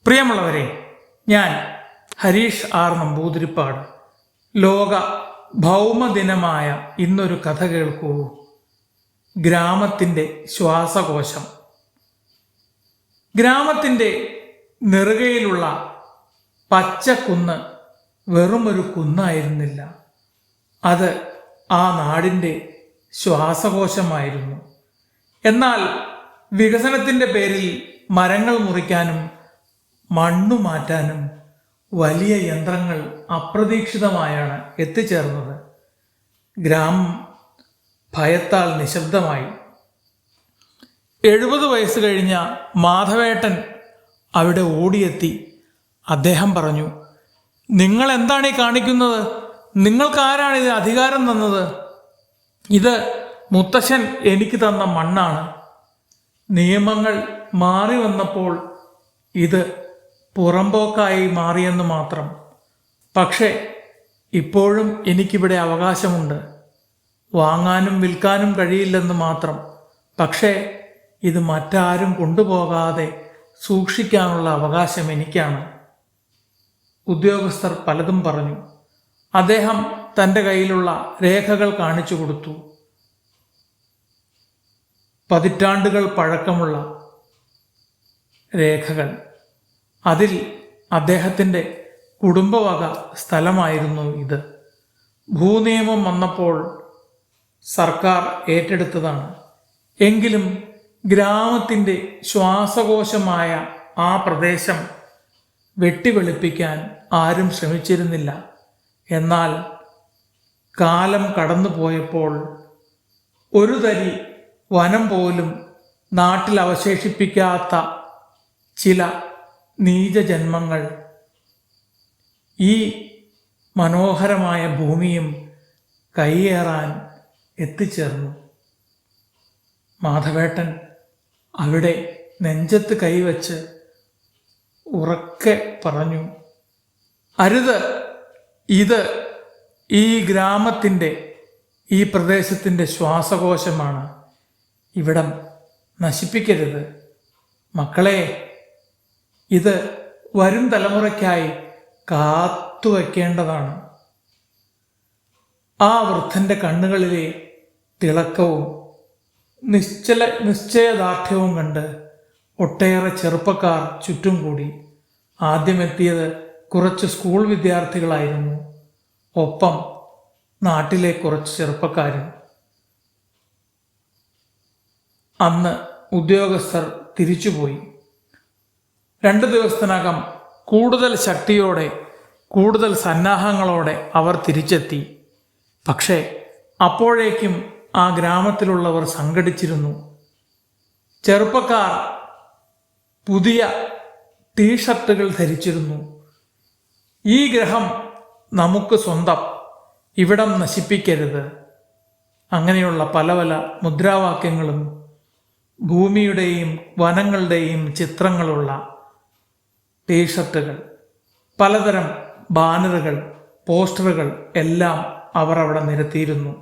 പ്രിയമുള്ളവരെ, ഞാൻ ഹരീഷ് ആർ നമ്പൂതിരിപ്പാട്. ലോക ഭൗമദിനമായ ഇന്നൊരു കഥ കേൾക്കൂ. ഗ്രാമത്തിൻ്റെ ശ്വാസകോശം. ഗ്രാമത്തിൻ്റെ നെറുകയിലുള്ള പച്ചക്കുന്ന് വെറുമൊരു കുന്നായിരുന്നില്ല. അത് ആ നാടിൻ്റെ ശ്വാസകോശമായിരുന്നു. എന്നാൽ വികസനത്തിൻ്റെ പേരിൽ മരങ്ങൾ മുറിക്കാനും മണ്ണു മാറ്റാനും വലിയ യന്ത്രങ്ങൾ അപ്രതീക്ഷിതമായാണ് എത്തിച്ചേർന്നത്. ഗ്രാമം ഭയത്താൽ നിശബ്ദമായി. 70 വയസ്സ് കഴിഞ്ഞ മാധവേട്ടൻ അവിടെ ഓടിയെത്തി. അദ്ദേഹം പറഞ്ഞു, നിങ്ങൾ എന്താണ് ഈ കാണിക്കുന്നത്? നിങ്ങൾക്കാരാണ് ഇതിന് അധികാരം തന്നത്? ഇത് മുത്തശ്ശൻ എനിക്ക് തന്ന മണ്ണാണ്. നിയമങ്ങൾ മാറി വന്നപ്പോൾ ഇത് പുറമ്പോക്കായി മാറിയെന്ന് മാത്രം. പക്ഷേ ഇപ്പോഴും എനിക്കിവിടെ അവകാശമുണ്ട്. വാങ്ങാനും വിൽക്കാനും കഴിയില്ലെന്ന് മാത്രം. പക്ഷേ ഇത് മറ്റാരും കൊണ്ടുപോകാതെ സൂക്ഷിക്കാനുള്ള അവകാശം എനിക്കാണ്. ഉദ്യോഗസ്ഥർ പലതും പറഞ്ഞു. അദ്ദേഹം തൻ്റെ കയ്യിലുള്ള രേഖകൾ കാണിച്ചു കൊടുത്തു. പതിറ്റാണ്ടുകൾ പഴക്കമുള്ള രേഖകൾ. അതിൽ അദ്ദേഹത്തിൻ്റെ കുടുംബവക സ്ഥലമായിരുന്നു ഇത്. ഭൂനിയമം വന്നപ്പോൾ സർക്കാർ ഏറ്റെടുത്തതാണ്. എങ്കിലും ഗ്രാമത്തിൻ്റെ ശ്വാസകോശമായ ആ പ്രദേശം വെട്ടിവെളുപ്പിക്കാൻ ആരും ശ്രമിച്ചിരുന്നില്ല. എന്നാൽ കാലം കടന്നുപോയപ്പോൾ ഒരു തരി വനം പോലും നാട്ടിൽ അവശേഷിപ്പിക്കാത്ത ചില നീചജന്മങ്ങൾ ഈ മനോഹരമായ ഭൂമിയും കൈയേറാൻ എത്തിച്ചേർന്നു. മാധവേട്ടൻ അവിടെ നെഞ്ചത്ത് കൈവച്ച് ഉറക്കെ പറഞ്ഞു, അരുത്, ഇത് ഈ ഗ്രാമത്തിൻ്റെ, ഈ പ്രദേശത്തിൻ്റെ ശ്വാസകോശമാണ്. ഇവിടം നശിപ്പിക്കരുത്. മക്കളെ, ഇത് വരും തലമുറയ്ക്കായി കാത്തുവയ്ക്കേണ്ടതാണ്. ആ വൃദ്ധൻ്റെ കണ്ണുകളിലെ തിളക്കവും നിശ്ചയദാർഢ്യവും കണ്ട് ഒട്ടേറെ ചെറുപ്പക്കാർ ചുറ്റും കൂടി. ആദ്യമെത്തിയത് കുറച്ച് സ്കൂൾ വിദ്യാർത്ഥികളായിരുന്നു. ഒപ്പം നാട്ടിലെ കുറച്ച് ചെറുപ്പക്കാരും. അന്ന് ഉദ്യോഗസ്ഥർ തിരിച്ചുപോയി. 2 ദിവസത്തിനകം കൂടുതൽ ശക്തിയോടെ, കൂടുതൽ സന്നാഹങ്ങളോടെ അവർ തിരിച്ചെത്തി. പക്ഷേ അപ്പോഴേക്കും ആ ഗ്രാമത്തിലുള്ളവർ സംഘടിച്ചിരുന്നു. ചെറുപ്പക്കാർ പുതിയ ടീഷർട്ടുകൾ ധരിച്ചിരുന്നു. ഈ ഗ്രഹം നമുക്ക് സ്വന്തം, ഇവിടം നശിപ്പിക്കരുത്. അങ്ങനെയുള്ള പല പല മുദ്രാവാക്യങ്ങളും ഭൂമിയുടെയും വനങ്ങളുടെയും ചിത്രങ്ങളുള്ള ടീഷർട്ടുകൾ, പലതരം ബാനറുകൾ, പോസ്റ്ററുകൾ എല്ലാം അവർ അവിടെ നിരത്തിയിരുന്നു.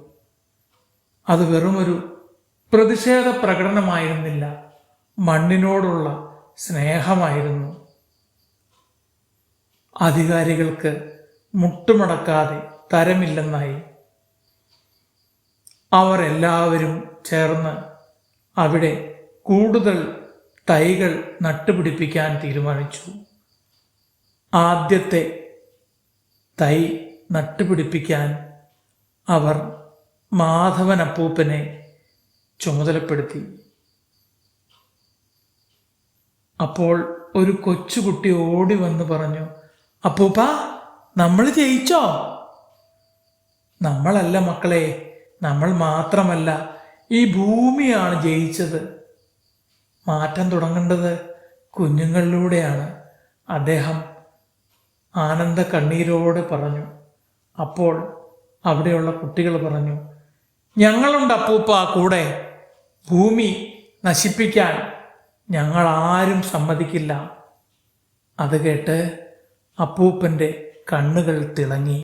അത് വെറുമൊരു പ്രതിഷേധ പ്രകടനമായിരുന്നില്ല, മണ്ണിനോടുള്ള സ്നേഹമായിരുന്നു. അധികാരികൾക്ക് മുട്ടുമടക്കാതെ തരമില്ലെന്നായി. അവർ എല്ലാവരും ചേർന്ന് അവിടെ കൂടുതൽ തൈകൾ നട്ടുപിടിപ്പിക്കാൻ തീരുമാനിച്ചു. ആദ്യത്തെ തൈ നട്ടുപിടിപ്പിക്കാൻ അവർ മാധവൻ അപ്പൂപ്പനെ ചുമതലപ്പെടുത്തി. അപ്പോൾ ഒരു കൊച്ചുകുട്ടി ഓടി വന്ന് പറഞ്ഞു, അപ്പൂപ്പ, നമ്മൾ ജയിച്ചോ? നമ്മളല്ല മക്കളെ, നമ്മൾ മാത്രമല്ല, ഈ ഭൂമിയാണ് ജയിച്ചത്. മാറ്റം തുടങ്ങേണ്ടത് കുഞ്ഞുങ്ങളിലൂടെയാണ്, അദ്ദേഹം ആനന്ദ കണ്ണീരോടെ പറഞ്ഞു. അപ്പോൾ അവിടെയുള്ള കുട്ടികൾ പറഞ്ഞു, ഞങ്ങളുണ്ട് അപ്പൂപ്പ കൂടെ. ഭൂമി നശിപ്പിക്കാൻ ഞങ്ങൾ ആരും സമ്മതിക്കില്ല. അത് കേട്ട് അപ്പൂപ്പൻ്റെ കണ്ണുകൾ തിളങ്ങി.